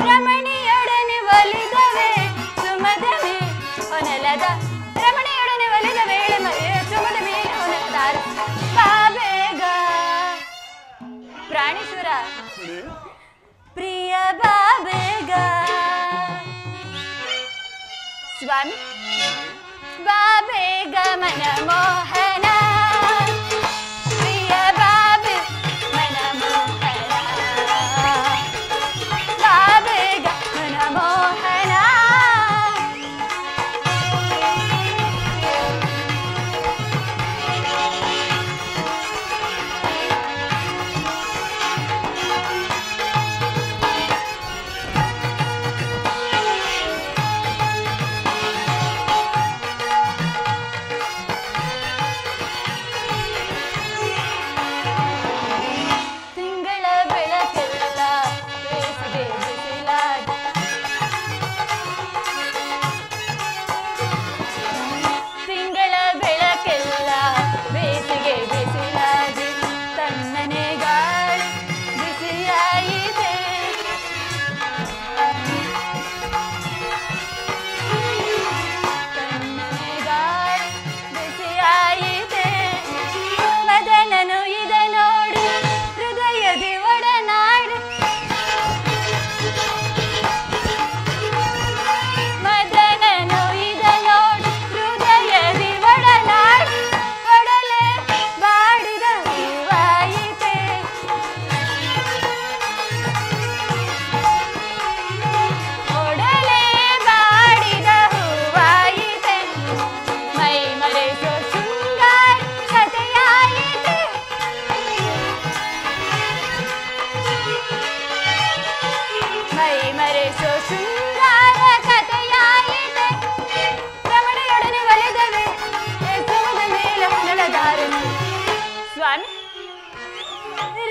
ರಮಣಿಯೊಡನೆ ಒಲಿದವೆ ಸುಮದವೇ ಹೊನಲದ ರಮಣಿಯೊಡನೆ ಒಲಿದ ವೇಳೆ ಸುಮದ ಮೇಲೆ ಹೊನಲದ ಬಾಬೇಗ ಪ್ರಾಣೇಶ್ವರ ಪ್ರಿಯ ಬಾಬೇಗ ಸ್ವಾಮಿ ಬಾಬೇಗ ಮನ ಮೋಹನ ಪ್ರಿಯ ಬಾಬೆ ಮನ ಮೋಹನ ಬಾಬೇಗ ಮನ ಮೋಹನ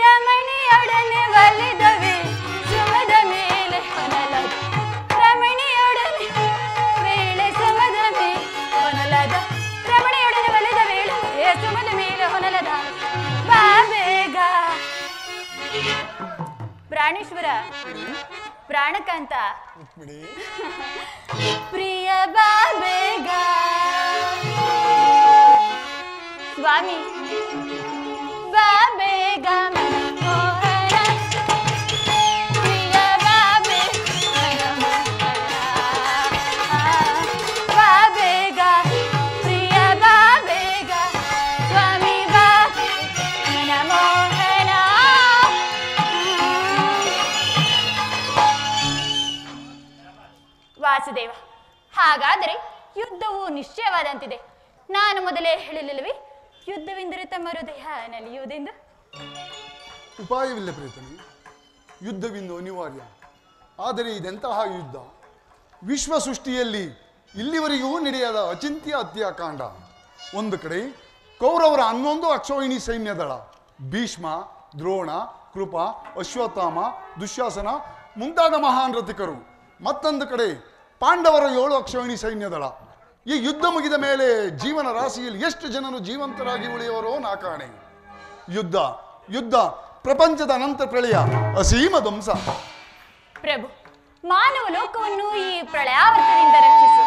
ರಮಣಿಯೊಡನೆ ಒಲಿದವೆ ಸುಮದ ಮೇಲೆ ಹೊನಲದ ರಮಣಿಯೊಡನೆ ವೇಳೆ ಸುಮದ ಮೇಲೆ ಹೊನಲದ ರಮಣಿಯೊಡನೆ ಒಲಿದ ವೇಳೆ ಸುಮದ ಮೇಲೆ ಹೊನಲದ ಬಾಬೇಗ ಪ್ರಾಣೇಶ್ವರ ಪ್ರಾಣಕಾಂತ ಪ್ರಿಯ ಬಾಬೇಗ ಸ್ವಾಮಿ ಬಾಬೇಗ ಮನ ಮೋಹನ ಪ್ರಿಯ ಬಾಬೆ ಮನ ಮೋಹನ ಬಾಬೇಗ ಪ್ರಿಯ ಬಾಬೇಗ ಸ್ವಾಮಿ ಬಾಬೆ ಮನ ಮೋಹನ ವಾಸುದೇವ, ಹಾಗಾದರೆ ಯುದ್ಧವು ನಿಶ್ಚಯವಾದಂತಿದೆ. ನಾನು ಮೊದಲೇ ಹೇಳಿಲ್ಲವೇ ಯುದ್ಧವೆಂದರೆ ತಮ್ಮ ಹೃದಯ ನಲಿಯುವುದೆಂದು. ಉಪಾಯವಿಲ್ಲ ಪ್ರೀತನಿ, ಯುದ್ಧವಿಂದು ಅನಿವಾರ್ಯ. ಆದರೆ ಇದೆಂತಹ ಯುದ್ಧ? ವಿಶ್ವ ಸೃಷ್ಟಿಯಲ್ಲಿ ಇಲ್ಲಿವರೆಗೂ ನಡೆಯದ ಅಚಿಂತ್ಯ ಹತ್ಯಾಕಾಂಡ. ಒಂದು ಕಡೆ ಕೌರವರ 11 ಅಕ್ಷೋಹಿಣಿ ಸೈನ್ಯದಳ, ಭೀಷ್ಮ, ದ್ರೋಣ, ಕೃಪ, ಅಶ್ವತ್ಥಾಮ, ದುಶ್ಯಾಸನ ಮುಂತಾದ ಮಹಾನ್ ರಥಿಕರು. ಮತ್ತೊಂದು ಕಡೆ ಪಾಂಡವರ 7 ಅಕ್ಷೋಹಿಣಿ ಸೈನ್ಯದಳ. ಈ ಯುದ್ಧ ಮುಗಿದ ಮೇಲೆ ಜೀವನ ರಾಶಿಯಲ್ಲಿ ಎಷ್ಟು ಜನರು ಜೀವಂತರಾಗಿ ಉಳಿಯುವರೋ ನಾ ಕಾಣೆ. ಯುದ್ಧ ಯುದ್ಧ ಪ್ರಪಂಚದ ಅನಂತ ಪ್ರಳಯ, ಅಸೀಮ ಧ್ವಂಸ. ಪ್ರಭು, ಮಾನವ ಲೋಕವನ್ನು ಈ ಪ್ರಳಯಾವರ್ತದಿಂದ ರಕ್ಷಿಸು.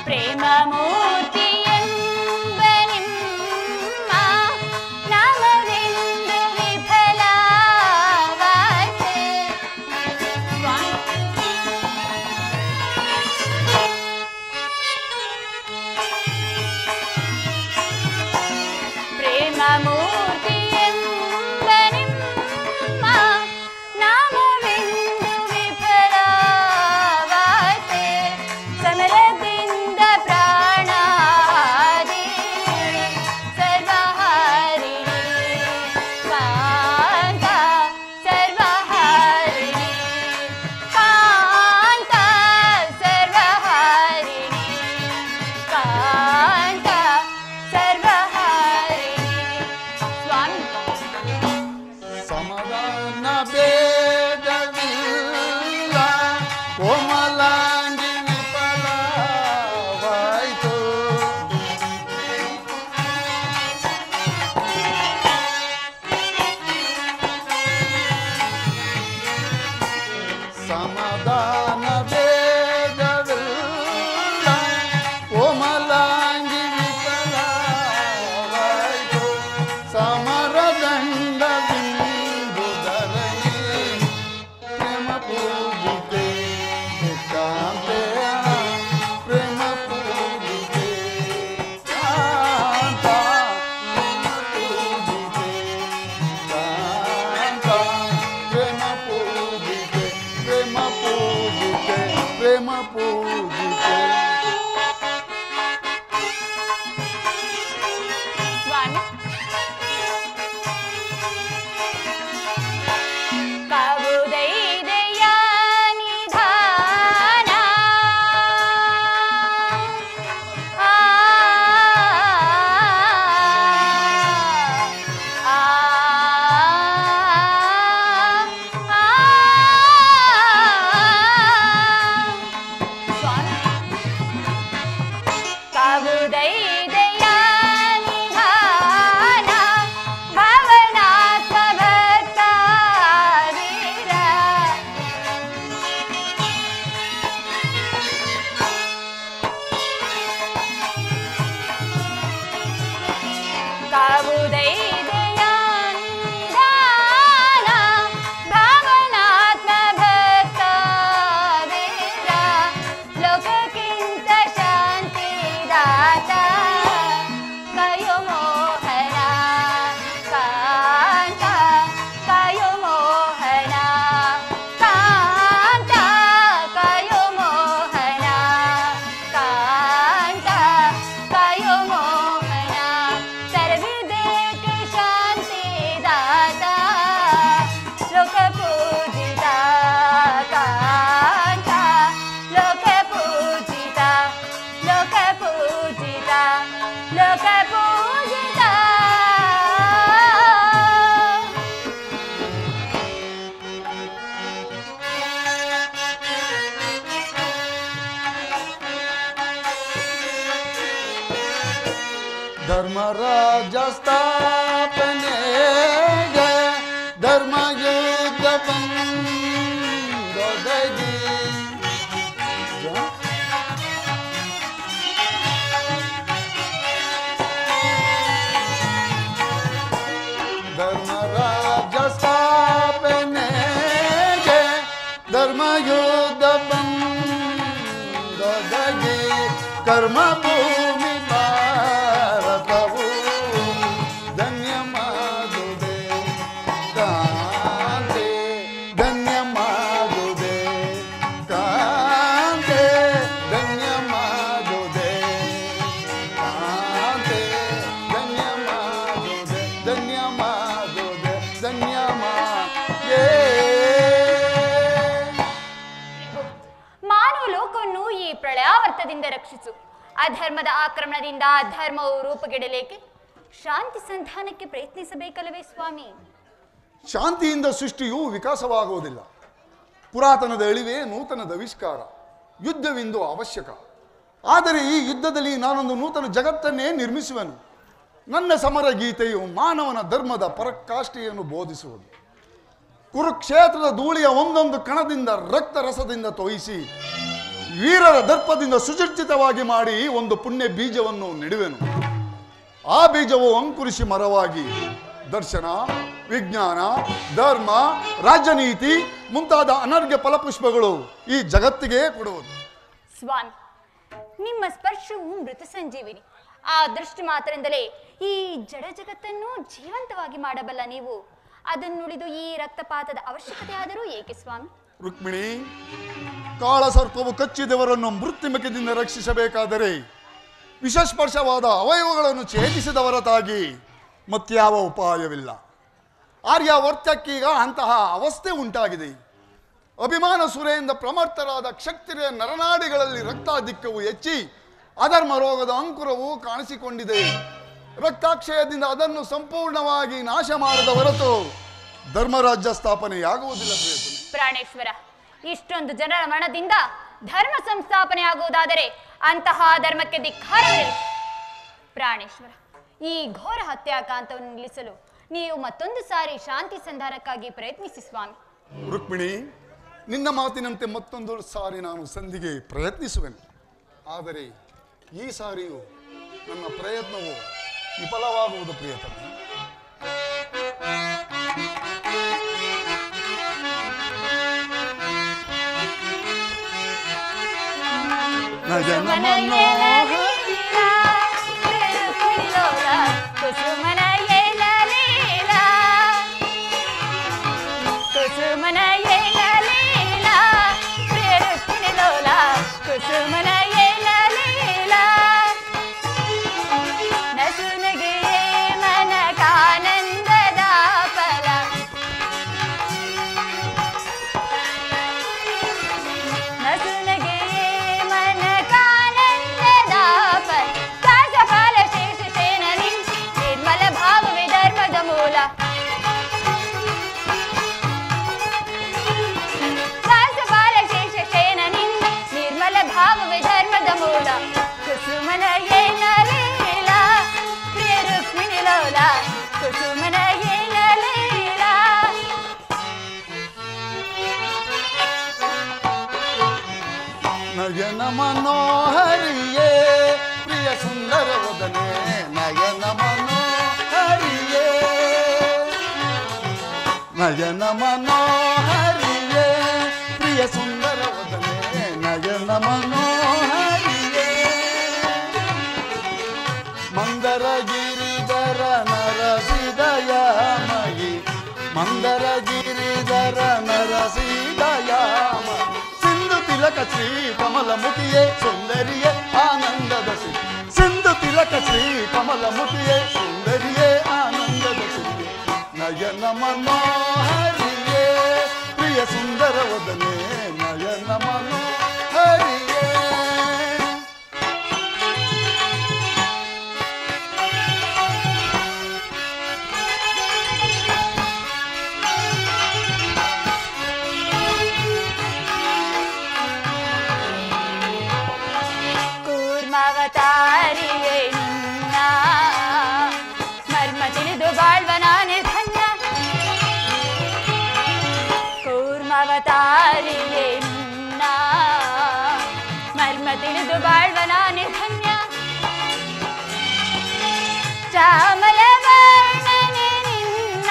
ಪ್ರೇಮ ಮೂರ್ತಿ ಕೋಮಲಾಂಗಿ ವಿಫಲವಾಯಿತು. ಧರ್ಮರಾಜ ಸ್ಥಾಪನೆಗೆ ಧರ್ಮಯುದ್ಧ ಬಂದೊದಗಿ ಧರ್ಮರಾಜ ಸ್ಥಾಪನೆಗೆ ಧರ್ಮಯುದ್ಧ ಬಂದೊದಗಿ ಕರ್ಮ ಭೂಮಿ ಪ್ರಳಯಾವರ್ತದಿಂದ ರಕ್ಷಿಸು. ಅಧರ್ಮದ ಆಕ್ರಮಣದಿಂದ ಧರ್ಮವು ರೂಪುಗೆಡಲೇಕೆ ಶಾಂತಿ ಸಂಧಾನಕ್ಕೆ ಪ್ರಯತ್ನಿಸಬೇಕಲ್ಲವೇ ಸ್ವಾಮಿ? ಶಾಂತಿಯಿಂದ ಸೃಷ್ಟಿಯು ವಿಕಾಸವಾಗುವುದಿಲ್ಲ. ಪುರಾತನದ ಅಳಿವೆ ನೂತನದ ಆವಿಷ್ಕಾರ. ಯುದ್ಧವಿಂದು ಅವಶ್ಯಕ. ಆದರೆ ಈ ಯುದ್ಧದಲ್ಲಿ ನಾನೊಂದು ನೂತನ ಜಗತ್ತನ್ನೇ ನಿರ್ಮಿಸುವೆನು. ನನ್ನ ಸಮರ ಗೀತೆಯು ಮಾನವನ ಧರ್ಮದ ಪರಾಕಾಷ್ಠೆಯನ್ನು ಬೋಧಿಸುವುದು. ಕುರುಕ್ಷೇತ್ರದ ಧೂಳಿಯ ಒಂದೊಂದು ಕಣದಿಂದ ರಕ್ತ ರಸದಿಂದ ತೋಯಿಸಿ ವೀರರ ದರ್ಪದಿಂದ ಸುಸಜ್ಜಿತವಾಗಿ ಮಾಡಿ ಒಂದು ಪುಣ್ಯ ಬೀಜವನ್ನು ನೆಡುವೆನು. ಆ ಬೀಜವು ಅಂಕುರಿಸಿ ಮರವಾಗಿ ದರ್ಶನ, ವಿಜ್ಞಾನ, ಧರ್ಮ, ರಾಜನೀತಿ ಮುಂತಾದ ಅನರ್ಘ್ಯ ಫಲಪುಷ್ಪಗಳು ಈ ಜಗತ್ತಿಗೆ ಕೊಡುವುದು. ಸ್ವಾಮಿ, ನಿಮ್ಮ ಸ್ಪರ್ಶವು ಮೃತ ಸಂಜೀವಿನಿ. ಆ ದೃಷ್ಟಿ ಮಾತ್ರದಿಂದಲೇ ಈ ಜಡ ಜಗತ್ತನ್ನು ಜೀವಂತವಾಗಿ ಮಾಡಬಲ್ಲ ನೀವು ಅದನ್ನುಳಿದು ಈ ರಕ್ತಪಾತದ ಅವಶ್ಯಕತೆ ಆದರೂ ಏಕೆ ಸ್ವಾಮಿ? ರುಕ್ಮಿಣಿ, ಕಾಳಸರ್ಪವು ಕಚ್ಚಿದವರನ್ನು ಮೃತ್ಯುಮುಖದಿಂದ ರಕ್ಷಿಸಬೇಕಾದರೆ ವಿಷಸ್ಪರ್ಶವಾದ ಅವಯವಗಳನ್ನು ಛೇದಿಸಿದವರತಾಗಿ ಮತ್ಯಾವ ಉಪಾಯವಿಲ್ಲ. ಆರ್ಯಾವರ್ತಕ್ಕೀಗ ಅಂತಹ ಅವಸ್ಥೆ ಉಂಟಾಗಿದೆ. ಅಭಿಮಾನ ಸುರೆಯಿಂದ ಪ್ರಮರ್ಥರಾದ ಕ್ಷತ್ರಿಯ ನರನಾಡಿಗಳಲ್ಲಿ ರಕ್ತಾಧಿಕ್ಯವು ಹೆಚ್ಚಿ ಅಧರ್ಮ ರೋಗದ ಅಂಕುರವು ಕಾಣಿಸಿಕೊಂಡಿದೆ. ರಕ್ತಾಕ್ಷಯದಿಂದ ಅದನ್ನು ಸಂಪೂರ್ಣವಾಗಿ ನಾಶ ಮಾಡದ ಹೊರತು ಧರ್ಮರಾಜ್ಯ ಸ್ಥಾಪನೆಯಾಗುವುದಿಲ್ಲ. ಪ್ರಾಣೇಶ್ವರ, ಇಷ್ಟೊಂದು ಜನರ ಮರಣದಿಂದ ಧರ್ಮ ಸಂಸ್ಥಾಪನೆ ಆಗುವುದಾದರೆ ಅಂತಹ ಧರ್ಮಕ್ಕೆ ಧಿಕ್ಕಾರವಿರಲಿ. ಪ್ರಾಣೇಶ್ವರ, ಈ ಘೋರ ಹತ್ಯಾಕಾಂತವನ್ನು ನಿಲ್ಲಿಸಲು ನೀವು ಮತ್ತೊಂದು ಸಾರಿ ಶಾಂತಿ ಸಂಧಾನಕ್ಕಾಗಿ ಪ್ರಯತ್ನಿಸಿ ಸ್ವಾಮಿ. ರುಕ್ಮಿಣಿ, ನಿನ್ನ ಮಾತಿನಂತೆ ಮತ್ತೊಂದು ಸಾರಿ ನಾನು ಸಂಧಿಗೆ ಪ್ರಯತ್ನಿಸುವೆನು. ಆದರೆ ಈ ಸಾರಿಯೂ ನನ್ನ ಪ್ರಯತ್ನವು ವಿಫಲವಾಗುವುದು ಪ್ರಿಯತಮ. ಮನೋಹರಿಯೇ ಪ್ರಿಯ ಸುಂದರ ವದನೆ ನಯನ ಮನೋಹರಿಯೇ ನಯನ ಮನೋಹರಿಯೇ ಪ್ರಿಯ ಸುಂದರ ವದನೆ ನಯನ ಮನೋಹರಿಯೇ ಮಂದರ ಗಿರಿಧರ ನರಸಿದಯಾಮಯಿ ಮಂದರ ಗಿರಿಧರ ನರಸಿದಯಾಮ ಸಿಂಧು ತಿಲಕ ಶ್ರೀ ಕಮಲ ಮುಖಿಯೇ ಸುಂದರಿಯೇ ಆನಂದದ ಶ್ರೀ ಸಿಂಧು ತಿಲಕ ಶ್ರೀ ಕಮಲ ಮುಖಿಯೇ ಸುಂದರಿಯೇ ಆನಂದದ ಶ್ರೀ ನಯನ ಮನೋಹರಿಯೇ ಪ್ರಿಯ ಸುಂದರ ವದನೆ ನಯನ ಮನೋಹರಿಯೇ ಅವತಾರಿಯೇ ನಿನ್ನ ಮರ್ಮ ತಿಳಿದು ಬಾಳ್ವ ನಾನೇ ಧನ್ಯ ಕೂರ್ಮಾವತಾರಿಯೇ ನಿನ್ನ ಮರ್ಮ ತಿಳಿದು ಬಾಳ್ವ ನಾನೇ ಧನ್ಯ ಚಾಮಲ ವರ್ಣನೆ ನಿನ್ನ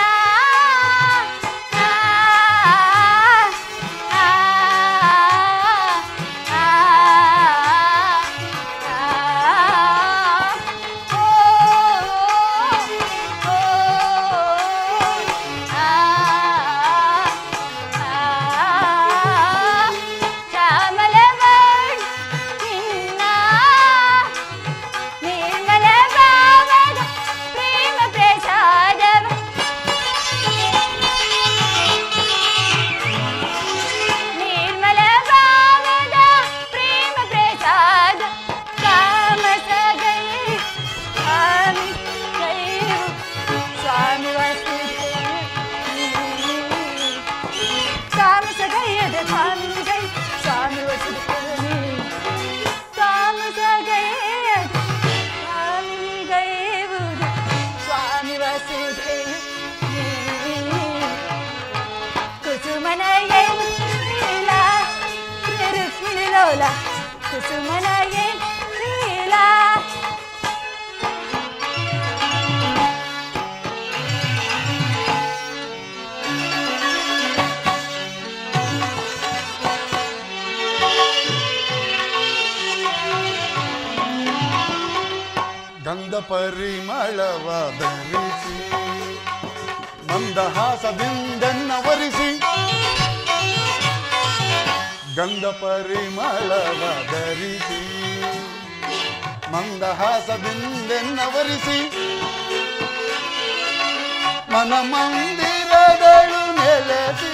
ಕುಸುಮನಯೇ ಲೀಲಾ ಗಂಧ ಪರಿಮಳವ ಧರಿಸಿ ಮಂದಹಾಸದಿಂದೆನ್ನವರಿಸಿ ಗಂಧ ಪರಿಮಳವ ಧರಿಸಿ ಮಂದಹಾಸದಿಂದೆನ್ನವರಿಸಿ ಮನ ಮಂದಿರದಳು ನೆಲೆಸಿ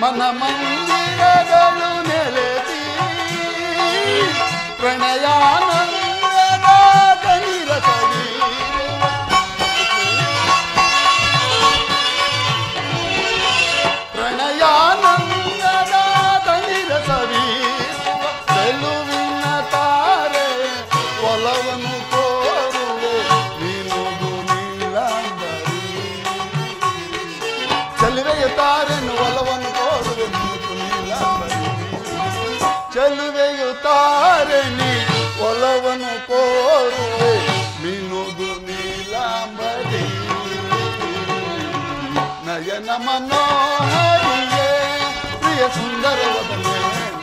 ಮನ ಮಂದಿರಗಳು ನೆಲೆಸಿ ಪ್ರಣಯಾನಂದದ ಕನಿರಸವಿ ಪ್ರಣಯಾನಂದದ ಕನಿರಸವಿ ಚೆಲುವಿನ ತಾರೆ ಒಲವನ್ನು ಕೋರುವೆ ನೀನುದು ನೀಲಾಂಬರಿ ಚೆಲುವೆಯ ತಾರೆನು ಒಲವನ್ನು ಚೆಲುವೆಯುತ್ತಾರೆ ಒಲವನು ಕೋರುವೆ ಮಿನುದು ನೀಲಾಂಬರಿ ನಯನ ಮನೋಹರಿಯೇ ಪ್ರಿಯ ಸುಂದರ ವದನೆ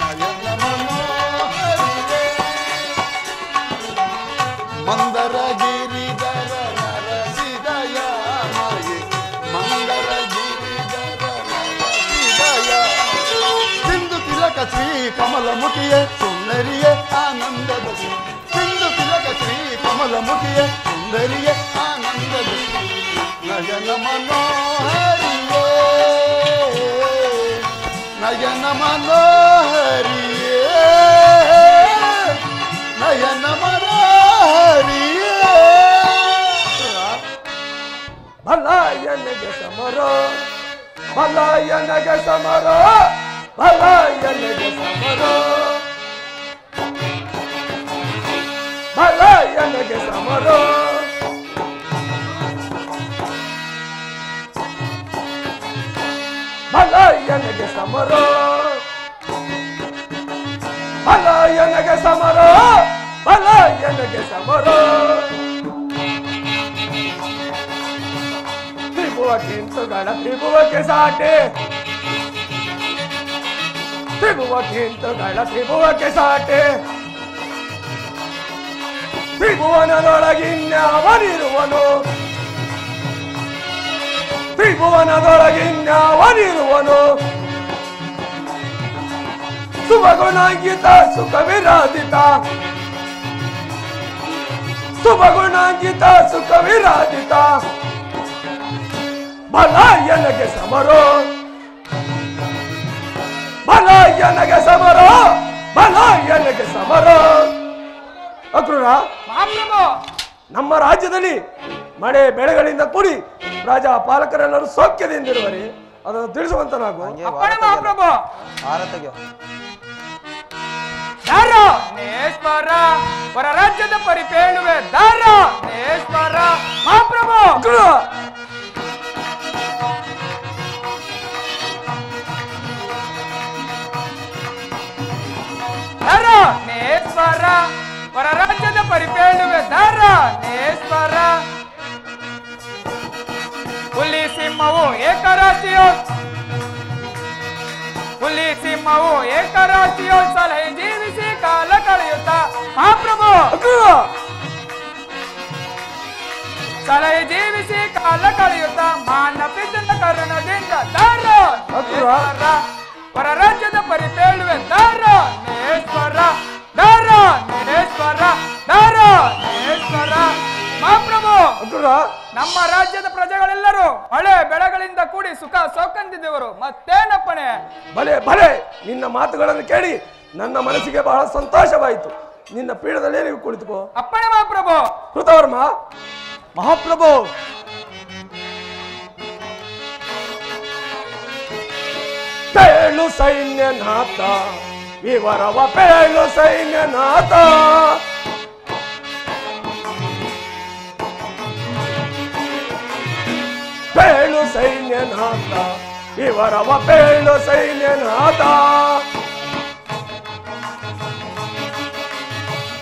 ನಯನ ಮನೋಹರಿಯೇ ಮಂದರ ಗಿರಿಧರ ನರಸಿದಯಾಮಯೇ ಮಂದರ ಗಿರಿಧರ ನರಸಿದಯಾಮಯೇ ಸಿಂಧು ತಿಲಕ ಶ್ರೀ ಕಮಲ ಮುಖಿಯೇ ಸುಂದರಿಯೇ ಆನಂದದ ಸಿಂಧು ತಿಲಕ ಶ್ರೀ ಕಮಲ ಮುಖಿಯೇ ಸುಂದರಿಯೇ ಆನಂದದ ನಯನ ಮನೋಹರಿಯೇ ನಯನ ಮನೋಹರಿಯೇ ನಯನ ಮನೋಹರಿಯೇ ಭಲಾಯನಗೆ ಸಮರ ಭಲಾಯನ ಎನಗೆ ಸಮರ ಬಲ ಎನಗೆ ಸಮರ ಬಲ ಎನಗೆ ಸಮರ ಬಲ ಎನಗೆ ಸಮರ ಬಲ ಎನಗೆ ಸಮರ ಬಲ ಎನಗೆ ಸಮರ ತ್ರಿಭುವಕ್ಕಿಂತುಗಳ ತ್ರಿಭುವಕ್ಕೆ ಸಾಟೆ ತ್ರಿಭುವಕ್ಕಿಂತುಗಳ ತ್ರಿಭುವಕ್ಕೆ ಸಾಟೆ ತ್ರಿಭುವನದೊಳಗಿನ್ಯಾವನಿರುವನು ತ್ರಿಭುವನದೊಳಗಿನ್ಯಾವನಿರುವನು ಶುಭಗುಣಾಂಕಿತ ಸುಖವಿರಾಧಿತ ಶುಭಗುಣಾಂಕಿತ ಸುಖವಿರಾಧಿತ ಬಲ ಎನಗೆ ಸಮರೋ ಬಲ ಎನಗೆ ಸಮರೋ ಬಲ ಎನಗೆ ಸಮರೋ ಅಕ್ರೂರ ಮಹಾಪ್ರಭು ನಮ್ಮ ರಾಜ್ಯದಲ್ಲಿ ಮಳೆ ಬೆಳೆಗಳಿಂದ ಕೂಡಿ ರಾಜ ಪಾಲಕರೆಲ್ಲರೂ ಸೌಖ್ಯದಿಂದಿರುವರೆ ಅದನ್ನು ತಿಳಿಸುವಂತನಾಗು ಅಪ್ಪಣೆ ಮಹಾಪ್ರಭು ದಾರ ನೇಶ್ವರ ಹೊರ ರಾಜ್ಯದ ಪರಿಪೇಳುವೆ ದಾರ ನೇಶ್ವರ ಮಹಾಪ್ರಭು ದಾರ ನೇಶ್ವರ ಹೊರ ರಾಜ್ಯದ ಪರಿಪೇಳುವೆ ದಾರ ನೇಶ್ವರ ಹುಲಿ ಸಿಂಹವು ಏಕರಾಶಿಯೋ ಹುಲಿ ಸಿಂಹವು ಏಕರಾಶಿಯೋ ಸಲಹೆ ಜೀವಿಸಿ ಕಾಲ ಕಳೆಯುತ್ತ ಮಹಾಪ್ರಭು ಸಲಹೆ ಜೀವಿಸಿ ಕಾಲ ಕಳೆಯುತ್ತ ಮಾನ ಪಿತನ ಕರುಣದಿಂದ ದಾರ ಹೊರ ರಾಜ್ಯದ ಪರಿಪೇಳುವೆ ದಾರ ನೇಶ್ವರ ದಾರ ನೇಶ್ವರ ದಾರ ನೇಶ್ವರ ಮಹಾಪ್ರಭು ನಮ್ಮ ರಾಜ್ಯದ ಪ್ರಜೆಗಳೆಲ್ಲರೂ ಮಳೆ ಬೆಳೆಗಳಿಂದ ಕೂಡಿ ಸುಖ ಸೌಕಂದಿದ್ದವರು ಮತ್ತೇನಪ್ಪಣೆ ಭಲೆ ಭಲೆ ನಿನ್ನ ಮಾತುಗಳನ್ನು ಕೇಳಿ ನನ್ನ ಮನಸ್ಸಿಗೆ ಬಹಳ ಸಂತೋಷವಾಯಿತು ನಿನ್ನ ಪೀಠದಲ್ಲೇ ನೀವು ಕುಳಿತುಕೋ ಅಪ್ಪಣೆ ಮಹಾಪ್ರಭು ಕೃತವರ್ಮ ಮಹಾಪ್ರಭು ಪೇಳು ಸೈನ್ಯನಾಥ ವಿವರವ ಪೇಳು ಸೈನ್ಯನಾಥ ಪೇಳು ಸೈನ್ಯನಾಥ ವಿವರವ ಪೇಳು ಸೈನ್ಯನಾಥ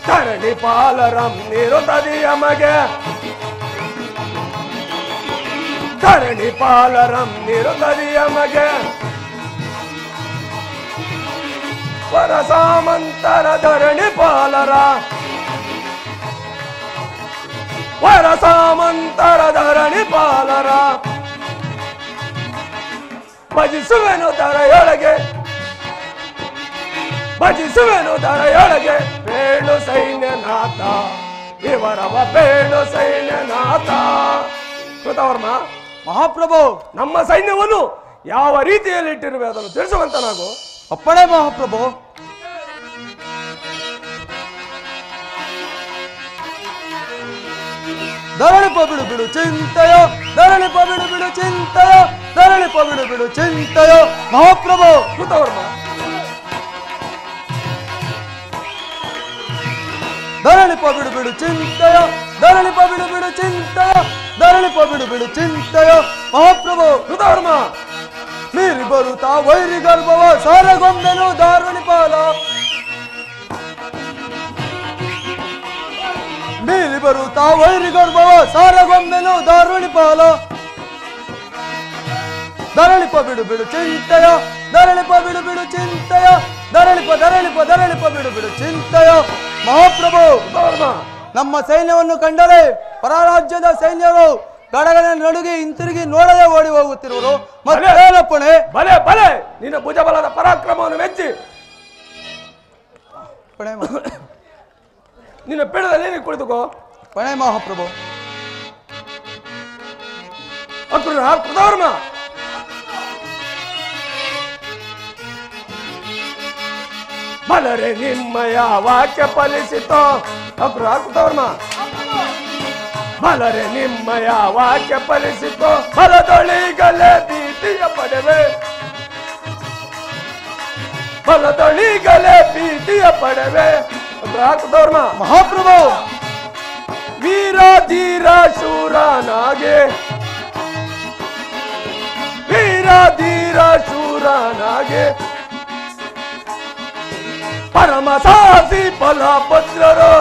ಧರಣಿ ಪಾಲರಂ ನಿರುತದಿಯ ಮಗೆ ಧರಣಿ ಪಾಲರಂ ನಿರುತದಿಯ ಮಗೆ ವರ ಸಾಮಂತರ ಧರಣಿ ಪಾಲರ ವರ ಸಾಮಂತರ ಧರಣಿ ಪಾಲರ ಭಜಿಸುವೆನು ದರೆಯೊಳಗೆ ಭಜಿಸುವೆನು ದರೆಯೊಳಗೆ ಪೇಳು ಸೈನ್ಯನಾಥ ವಿವರವ ಪೇಳು ಸೈನ್ಯನಾಥ ಕೃತವರ್ಮ ಮಹಾಪ್ರಭು ನಮ್ಮ ಸೈನ್ಯವನ್ನು ಯಾವ ರೀತಿಯಲ್ಲಿ ಇಟ್ಟಿರುವೆ ಅದನ್ನು ತಿಳಿಸುವಂತನಾಗು ಅಪ್ಪಣೆ ಮಹಾಪ್ರಭು ಧರಣಿಪ ಬಿಡು ಬಿಡು ಚಿಂತೆಯೋ ಧರಣಿಪ ಬಿಡು ಬಿಡು ಚಿಂತೆಯೋ ಧರಣಿಪ ಬಿಡು ಬಿಡು ಚಿಂತೆಯೋ ಮಹಾಪ್ರಭು ಕೃತವರ್ಮ ಧರಣಿಪ ಬಿಡು ಬಿಡು ಚಿಂತೆಯೋ ಧರಣಿಪ ಬಿಡು ಬಿಡು ಚಿಂತೆಯೋ ಧರಣಿಪ ಬಿಡು ಬಿಡು ಚಿಂತೆಯೋ ಮಹಾಪ್ರಭು ಕೃತವರ್ಮ ಮೀರಿ ಬರುತ್ತಾ ವೈರಿ ಗರ್ಭವ ಸಾರಗೊಂದನು ದಾರುಣಿ ಪಾಲ ಮೀರಿ ಬರುತ್ತಾ ವೈರಿ ಗರ್ಭವ ಸಾರಗೊಂದನು ದಾರುಣಿ ಪಾಲ ಧರಣಿಪ ಬಿಡು ಬಿಡು ಚಿಂತೆಯ ಧರಣಿಪ ಬಿಡು ಬಿಡು ಚಿಂತೆಯ ಧರಣಿಪ ಧರಣಿಪ ಧರಣಿಪ ಬಿಡು ಬಿಡು ಚಿಂತೆಯ ಮಹಾಪ್ರಭು ನಮ್ಮ ಸೈನ್ಯವನ್ನು ಕಂಡರೆ ಪರರಾಜ್ಯದ ಸೈನ್ಯರು ಗಡಗಡ ನಡುಗಿ ಹಿಂತಿರುಗಿ ನೋಡದೆ ಓಡಿ ಹೋಗುತ್ತಿರುವರು ಮತ್ತೇನಪ್ಪಣೆ ಬಲೆ ಬಲೆ ನಿನ್ನ ಭುಜಬಲದ ಪರಾಕ್ರಮವನ್ನು ಮೆಚ್ಚಿ ನಿನ್ನ ಪೀಠದಲ್ಲಿ ನೀನು ಕುಳಿತುಕೋ ಪಣೆ ಮಹಾಪ್ರಭು ಕೃತವರ್ಮ ಬಲರೆ ನಿಮ್ಮಯ ವಾಕ್ಯ ಫಲಿಸಿತೋ ಕೃತವರ್ಮ ಬಲರೆ ನಿಮ್ಮಯ ವಾಕ್ಯ ಫಲಿಸಿತೋ ಬಲದೊಳಿಗಲೇ ಭೀತಿಯ ಪಡೆವೆ ಬಲದೊಳಿಗಲೇ ಪ್ರೀತಿಯ ಪಡೆವೆ. ಧರ್ಮ ಮಹಾಪ್ರಭು ವೀರ ಧೀರ ಶೂರನಾಗೆ, ವೀರ ಧೀರ ಶೂರನಾಗೆ, ಪರಮ ಸಾಹಸಿ ಫಲಭದ್ರರು,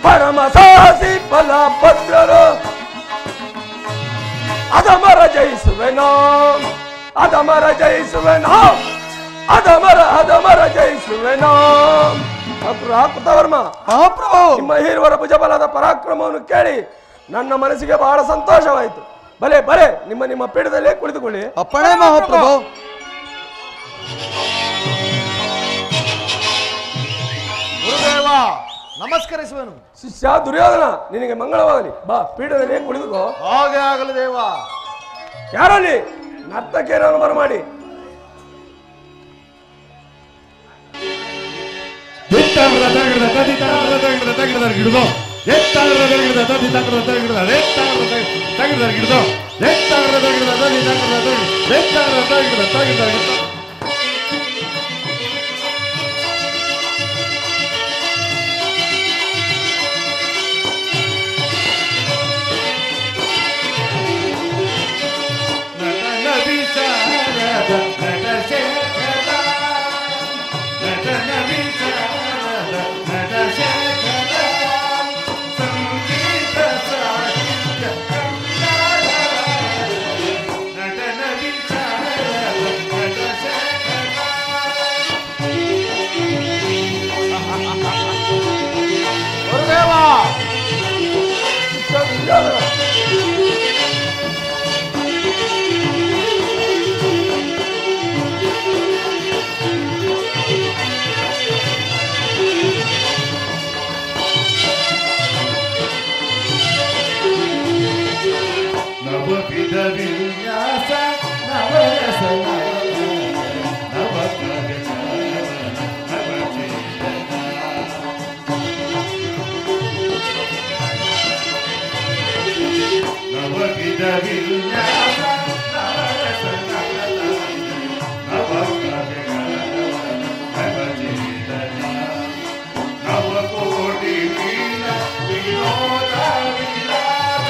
ಪರಮ ಸಾಹಸಿ ಫಲಭದ್ರರು, ಅದಮರ ಜಯಿಸುವೆನೋ, ಅದಮರ ಜಯಿಸುವೆನೋ, ಅದಮರ ಜಯಿಸುವೆನೋ. ಹಾಕುತ್ತವರ್ಮ ಮಹಾಪ್ರಭು ನಿಮ್ಮ ಹೀರುವರ ಭುಜಬಲದ ಪರಾಕ್ರಮವನ್ನು ಕೇಳಿ ನನ್ನ ಮನಸ್ಸಿಗೆ ಬಹಳ ಸಂತೋಷವಾಯಿತು. ಬಲೆ ಬಲೆ ನಿಮ್ಮ ನಿಮ್ಮ ಪೀಠದಲ್ಲಿ ಕುಳಿತುಕೊಳ್ಳಿ. ಅಪ್ಪಣೆ ಮಹಾಪ್ರಭು. ಗುರುದೇವ ನಮಸ್ಕರಿಸುವನು. ಶಿಷ್ಯ ದುರ್ಯೋಧನ ನಿನಗೆ ಮಂಗಳವಾಗಲಿ. ಬಾ ಪೀಠದಲ್ಲಿ ಕುಳಿತುಕೋ. ಹಾಗೆ ಆಗಲು ದೇವ. ಯಾರಲ್ಲಿ ನರ್ತಕಿಯರನ್ನು ಬರಮಾಡಿ. ಗುರುದೇವ ನವವಿಧ ವಿನ್ಯಾಸ ನವರಸ ನವವಿಧ ವಿನ್ಯಾಸ ನವರಸ ನವಕೋಟಿ ವಿನೋದ ವಿಲಾಸ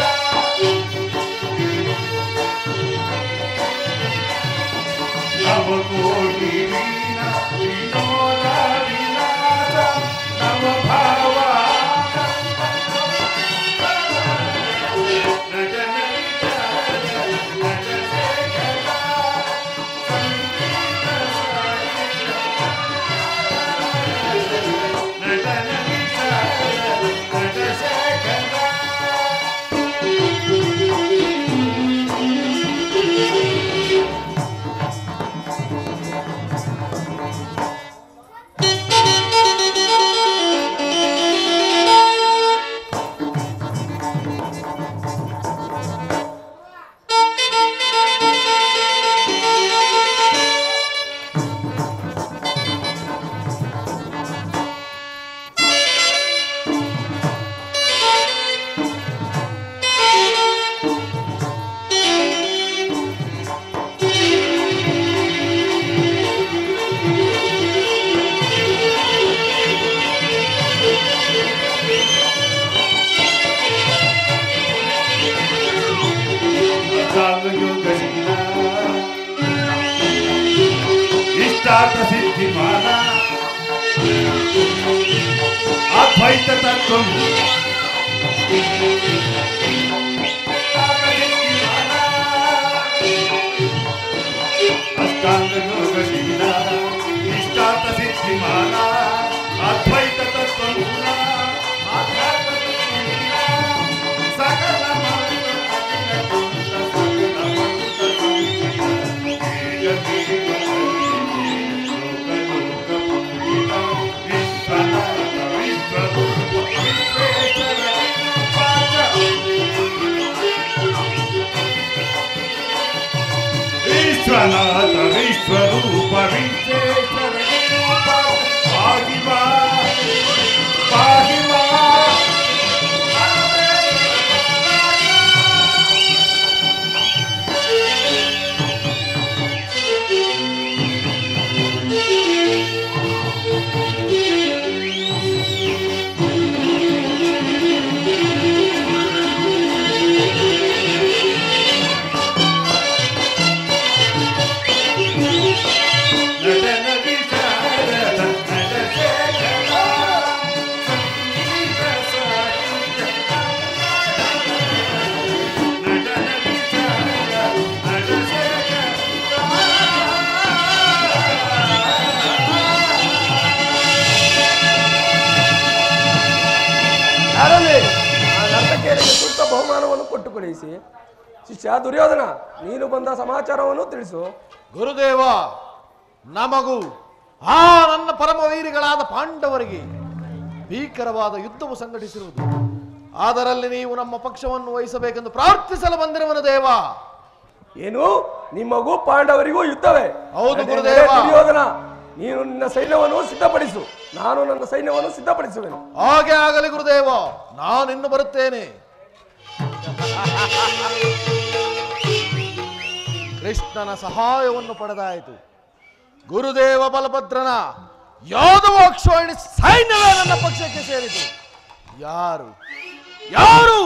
ನವಕೋಟಿ ವಿನೋದ ವಿಲಾಸ ನವಭಾವ ಇಷ್ಟಾರ್ಥಸಿದ್ಧಿಮಾನ ಅದ್ವೈತ ತತ್ವ ಅಷ್ಟಾಂಗ ಯೋಗಶೀಲ ಇಷ್ಟಾರ್ಥಸಿದ್ಧಿಮಾನ ಅದ್ವೈತ ತತ್ವ ಸಕಲ ಕಾರ್ತಿಕೇಯನಿಗೆ ಸೂಕ್ತ ಬಹುಮಾನವನ್ನು ಕೊಟ್ಟು ಕಳುಹಿಸಿ. ಶಿಷ್ಯ ದುರ್ಯೋಧನ, ನೀನು ಬಂದ ಸಮಾಚಾರವನ್ನು ತಿಳಿಸು. ಗುರುದೇವ, ನಮಗೂ ನನ್ನ ಪರಮವೀರಿಗಳಾದ ಪಾಂಡವರಿಗೆ ಭೀಕರವಾದ ಯುದ್ಧವು ಸಂಘಟಿಸಿರುವುದು. ಅದರಲ್ಲಿ ನೀವು ನಮ್ಮ ಪಕ್ಷವನ್ನು ವಹಿಸಬೇಕೆಂದು ಪ್ರಾರ್ಥಿಸಲು ಬಂದಿರುವನು ದೇವ. ಏನು, ನಿಮಗೂ ಪಾಂಡವರಿಗೂ ಯುದ್ಧವೇ? ಹೌದು ಗುರುದೇವ. ದುರ್ಯೋಧನ, ನೀನು ನಿನ್ನ ಸೈನ್ಯವನ್ನು ಸಿದ್ಧಪಡಿಸು, ನಾನು ನನ್ನ ಸೈನ್ಯವನ್ನು ಸಿದ್ಧಪಡಿಸುವೆನು. ಹಾಗೆ ಆಗಲಿ ಗುರುದೇವ, ನಾನಿನ್ನು ಬರುತ್ತೇನೆ. ಕೃಷ್ಣನ ಸಹಾಯವನ್ನು ಪಡೆದಾಯಿತು. ಗುರುದೇವ ಬಲಭದ್ರನ ಯಾದವಾಕ್ಷೋಹಿಣಿ ಸೈನ್ಯವೇ ನನ್ನ ಪಕ್ಷಕ್ಕೆ ಸೇರಿತು. ಯಾರು ಯಾರು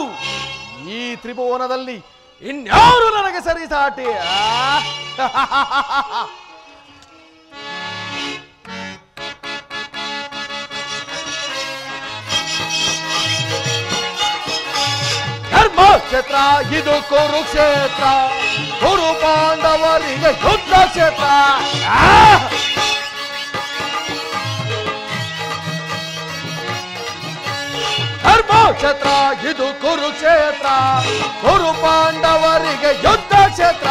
ಈ ತ್ರಿಭುವನದಲ್ಲಿ ಇನ್ಯಾರು ನನಗೆ ಸರಿಸಾಟಿ? ಧರ್ಮಕ್ಷೇತ್ರ ಇದು ಕುರುಕ್ಷೇತ್ರ, ಕುರು ಪಾಂಡವರಿಗೆ ಯುದ್ಧ ಕ್ಷೇತ್ರ. ಧರ್ಮಕ್ಷೇತ್ರ ಇದು ಕುರುಕ್ಷೇತ್ರ, ಕುರು ಪಾಂಡವರಿಗೆ ಯುದ್ಧ ಕ್ಷೇತ್ರ.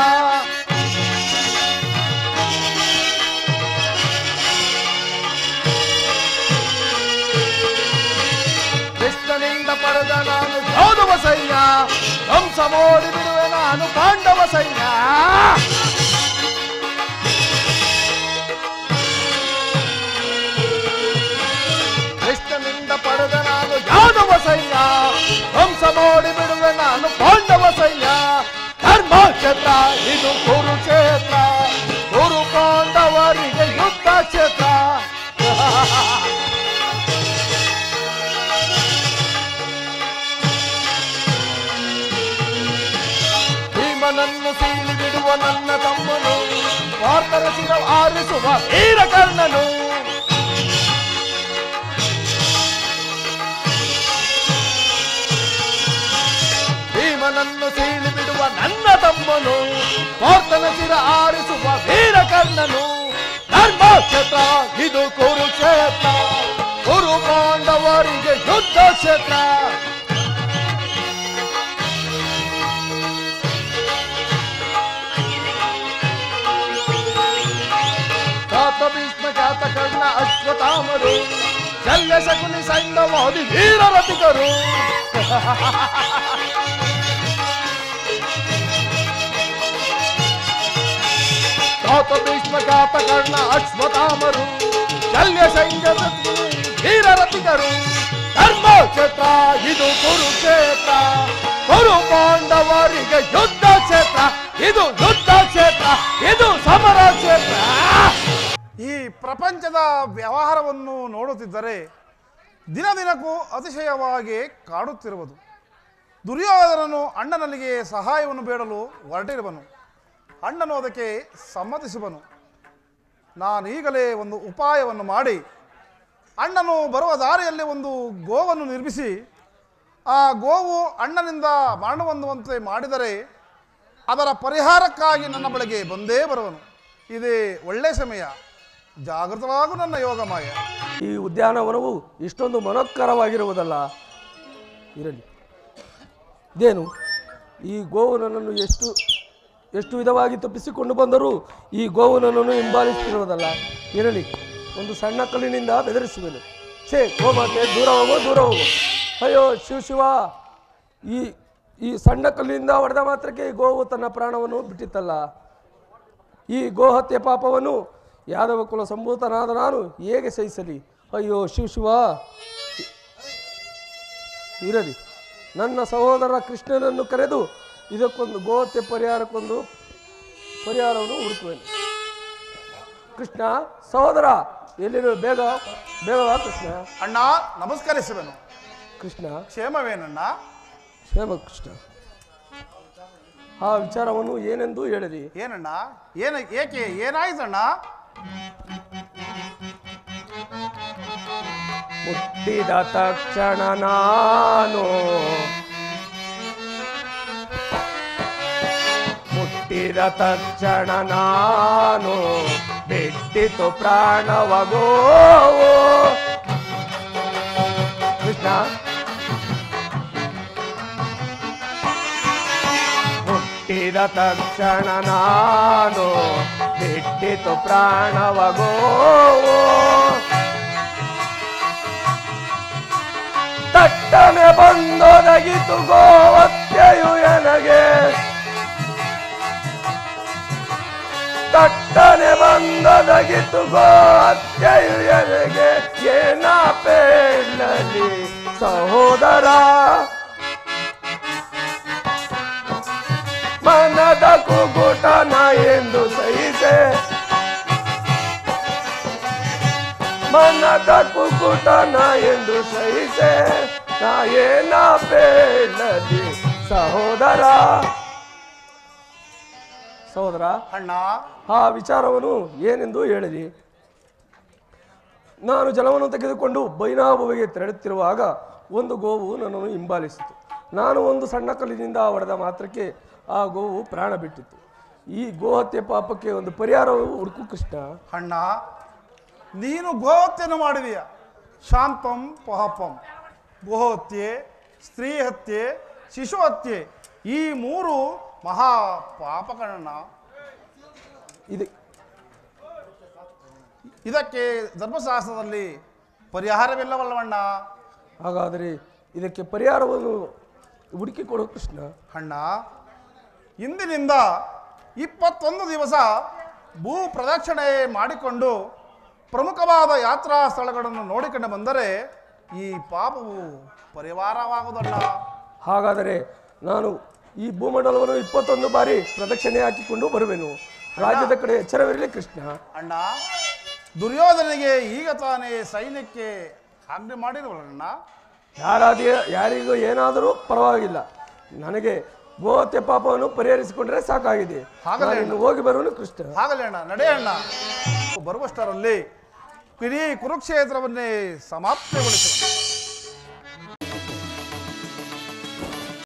ಕೃಷ್ಣನಿಂದ ಪಡೆದ ನಾನು ಯಾದವ ಸೈನ್ಯ, ಧ್ವಂಸ ಮಾಡಿ ಬಿಡುವೆ ನಾನು ಪಾಂಡವ ಸೈನ್ಯ. ಕೃಷ್ಣನಿಂದ ಪಡೆದ ನಾನು ಯಾದವ ಸೈನ್ಯ, ಧ್ವಂಸ ಮಾಡಿ ಬಿಡುವೆ ನಾನು ಪಾಂಡವ ಸೈನ್ಯ. ಧರ್ಮಕ್ಷೇತ್ರ ಇದು ಕುರುಕ್ಷೇತ್ರ, ಕುರು ಪಾಂಡವರಿಗೆ ಯುದ್ಧ ಕ್ಷೇತ್ರ. ಭೀಮನನ್ನು ಸೀಳಿ ಬಿಡುವ ನನ್ನ ತಮ್ಮನು, ಪಾರ್ಥರ ಶಿರ ಆರಿಸುವ ವೀರಕರ್ಣನು. ಭೀಮನನ್ನು ಸೀಳಿ ಬಿಡುವ ನನ್ನ ತಮ್ಮನು, ಪಾರ್ಥನ ಶಿರ ಆರಿಸುವ ವೀರಕರ್ಣನು. ಧರ್ಮಕ್ಷೇತ್ರ ಇದು ಕುರುಕ್ಷೇತ್ರ, ಕುರು ಪಾಂಡವರಿಗೆ ಯುದ್ಧ ಕ್ಷೇತ್ರ. ಭೀಷ್ಮ ಖ್ಯಾತ ಕರ್ಣ ಅಶ್ವತ್ಥಾಮರು, ಶಲ್ಯ ಶಕುನಿ ಸೈನ್ಯವಾದಿ ವೀರರಥಿಕರು. ಭೀಷ್ಮ ಖ್ಯಾತ ಕರ್ಣ ಅಶ್ವತ್ಥಾಮರು, ಶಲ್ಯ ಸೈನ್ಯ ವೀರರಥಿಕರು. ಧರ್ಮಕ್ಷೇತ್ರ ಇದು ಕುರುಕ್ಷೇತ್ರ, ಕುರು ಪಾಂಡವರಿಗೆ ಯುದ್ಧ ಕ್ಷೇತ್ರ. ಇದು ಯುದ್ಧ ಕ್ಷೇತ್ರ, ಇದು ಸಮರ ಕ್ಷೇತ್ರ. ಈ ಪ್ರಪಂಚದ ವ್ಯವಹಾರವನ್ನು ನೋಡುತ್ತಿದ್ದರೆ ದಿನ ದಿನಕ್ಕೂ ಅತಿಶಯವಾಗಿ ಕಾಡುತ್ತಿರುವುದು. ದುರ್ಯೋಧನನು ಅಣ್ಣನಲ್ಲಿಗೆ ಸಹಾಯವನ್ನು ಬೇಡಲು ಹೊರಟಿರುವನು. ಅಣ್ಣನು ಅದಕ್ಕೆ ಸಮ್ಮತಿಸುವನು. ನಾನೀಗಲೇ ಒಂದು ಉಪಾಯವನ್ನು ಮಾಡಿ ಅಣ್ಣನು ಬರುವ ದಾರಿಯಲ್ಲಿ ಒಂದು ಗೋವನ್ನು ನಿರ್ಮಿಸಿ ಆ ಗೋವು ಅಣ್ಣನಿಂದ ಮರಣ ಹೊಂದುವಂತೆ ಮಾಡಿದರೆ ಅದರ ಪರಿಹಾರಕ್ಕಾಗಿ ನನ್ನ ಬಳಿಗೆ ಬಂದೇ ಬರುವನು. ಇದೇ ಒಳ್ಳೆಯ ಸಮಯ, ಜಾಗೃತವಾಗೂ ನನ್ನ ಯೋಗಮಾಯ. ಈ ಉದ್ಯಾನವನವು ಇಷ್ಟೊಂದು ಮನೋತ್ಕರವಾಗಿರುವುದಲ್ಲ. ಇರಲಿ, ಇದೇನು ಈ ಗೋವು ನನ್ನನ್ನು ಎಷ್ಟು ವಿಧವಾಗಿ ತಪ್ಪಿಸಿಕೊಂಡು ಬಂದರೂ ಈ ಗೋವು ನನ್ನನ್ನು ಹಿಂಬಾಲಿಸುತ್ತಿರುವುದಲ್ಲ. ಇರಲಿ, ಒಂದು ಸಣ್ಣ ಕಲ್ಲಿನಿಂದ ಬೆದರಿಸುವೆನು. ಛೇ ಗೋಮಾತೆ, ದೂರ ಹೋಗೋ ದೂರ ಹೋಗೋ. ಅಯ್ಯೋ ಶಿವ, ಈ ಸಣ್ಣ ಕಲ್ಲಿನಿಂದ ಹೊಡೆದ ಮಾತ್ರಕ್ಕೆ ಈ ಗೋವು ತನ್ನ ಪ್ರಾಣವನ್ನು ಬಿಟ್ಟಿತ್ತಲ್ಲ. ಈ ಗೋಹತ್ಯೆ ಪಾಪವನ್ನು ಯಾದವ ಕುಲ ಸಂಭೂತನಾದ ನಾನು ಹೇಗೆ ಸಹಿಸಲಿ? ಅಯ್ಯೋ ಶಿವ. ಇರಲಿ, ನನ್ನ ಸಹೋದರ ಕೃಷ್ಣನನ್ನು ಕರೆದು ಇದಕ್ಕೊಂದು ಗೋಹತ್ಯೆ ಪರಿಹಾರವನ್ನು ಹುಡುಕುವೆನು. ಕೃಷ್ಣ ಸಹೋದರ, ಎಲ್ಲಿರು? ಬೇಗ ಬೇಗವಾ ಕೃಷ್ಣ. ಅಣ್ಣ ನಮಸ್ಕರಿಸುವೆನು. ಕೃಷ್ಣ ಕ್ಷೇಮವೇನಣ್ಣ? ಕ್ಷೇಮ ಕೃಷ್ಣ. ಆ ವಿಚಾರವನ್ನು ಏನೆಂದು ಹೇಳಿರಿ. ಏನಣ್ಣ? ಏಕೆ ಏನಾಯ್ತಣ್ಣ? ಮುಟ್ಟಿದ ತಕ್ಷಣ ನಾನು ಬಿಟ್ಟಿತು ಪ್ರಾಣವಗೋ. ಮುಟ್ಟಿದ ತಕ್ಷಣ ನಾನು ಬಿಟ್ಟಿತು ಪ್ರಾಣವ ಗೋವು. ತಟ್ಟನೆ ಬಂದೊದಗಿತು ಗೋಹತ್ಯೆಯು ಎನಗೆ, ತಟ್ಟನೆ ಬಂದೊದಗಿತು ಗೋಹತ್ಯೆಯು ಎನಗೆ. ಏನ ಪೇಳಲಿ ಸಹೋದರ, ಮನದ ಕುಗುಟನ ಎಂದು ಸಹಿಸೆ, ಮನದ ಕುಗುಟನ ಎಂದು ಸಹಿಸೆ. ನಾ ಏನ ಬೇಡಲಿ ಸಹೋದರ. ಸಹೋದರ, ಅಣ್ಣ ಆ ವಿಚಾರವನ್ನು ಏನೆಂದು ಹೇಳಲಿ. ನಾನು ಜಲವನ್ನು ತೆಗೆದುಕೊಂಡು ಬೈನಾಬುವಿಗೆ ತೆರಳುತ್ತಿರುವಾಗ ಒಂದು ಗೋವು ನನ್ನನ್ನು ಹಿಂಬಾಲಿಸಿತು. ನಾನು ಒಂದು ಸಣ್ಣ ಕಲ್ಲಿನಿಂದ ಹೊಡೆದ ಮಾತ್ರಕ್ಕೆ ಆ ಗೋವು ಪ್ರಾಣ ಬಿಟ್ಟಿತ್ತು. ಈ ಗೋಹತ್ಯೆ ಪಾಪಕ್ಕೆ ಒಂದು ಪರಿಹಾರವು ಹುಡುಕು ಕೃಷ್ಣ. ಅಣ್ಣ, ನೀನು ಗೋಹತ್ಯೆಯನ್ನು ಮಾಡಿದೀಯ. ಶಾಂತಂ ಪಹಪಂ, ಗೋಹತ್ಯೆ, ಸ್ತ್ರೀ ಹತ್ಯೆ, ಶಿಶು ಹತ್ಯೆ, ಈ ಮೂರು ಮಹಾ ಪಾಪಗಳನ್ನ. ಇದಕ್ಕೆ ಧರ್ಮಶಾಸ್ತ್ರದಲ್ಲಿ ಪರಿಹಾರವಿಲ್ಲವಲ್ಲವಣ್ಣ? ಹಾಗಾದರೆ ಇದಕ್ಕೆ ಪರಿಹಾರವನ್ನು ಹುಡುಕಿಕೊಡು ಕೃಷ್ಣ. ಅಣ್ಣ, ಇಂದಿನಿಂದ 21 ದಿವಸ ಭೂ ಪ್ರದಕ್ಷಿಣೆ ಮಾಡಿಕೊಂಡು ಪ್ರಮುಖವಾದ ಯಾತ್ರಾ ಸ್ಥಳಗಳನ್ನು ನೋಡಿಕೊಂಡು ಬಂದರೆ ಈ ಪಾಪವು ಪರಿಹಾರವಾಗುವುದಲ್ಲ. ಹಾಗಾದರೆ ನಾನು ಈ ಭೂಮಂಡಲವನ್ನು 21 ಬಾರಿ ಪ್ರದಕ್ಷಿಣೆ ಹಾಕಿಕೊಂಡು ಬರುವೆನು. ರಾಜ್ಯದ ಕಡೆ ಎಚ್ಚರವಿರಲಿ ಕೃಷ್ಣ. ಅಣ್ಣ, ದುರ್ಯೋಧನಿಗೆ ಈಗ ತಾನೇ ಸೈನ್ಯಕ್ಕೆ ಆಜ್ಞೆ ಮಾಡಿರುವಣ್ಣ. ಯಾರಿಗೂ ಏನಾದರೂ ಪರವಾಗಿಲ್ಲ, ನನಗೆ ಗೋಹತ್ಯೆ ಪಾಪವನ್ನು ಪರಿಹರಿಸಿಕೊಂಡ್ರೆ ಸಾಕಾಗಿದೆ. ಇನ್ನು ಹೋಗಿ ಬರುವನು ಕೃಷ್ಣ. ಹಾಗಲೇ ಅಣ್ಣ, ನಡೆಯಣ್ಣ. ಬರುವಷ್ಟರಲ್ಲಿ ಇಡೀ ಕುರುಕ್ಷೇತ್ರವನ್ನೇ ಸಮಾಪ್ತಿಗೊಳಿಸುವ.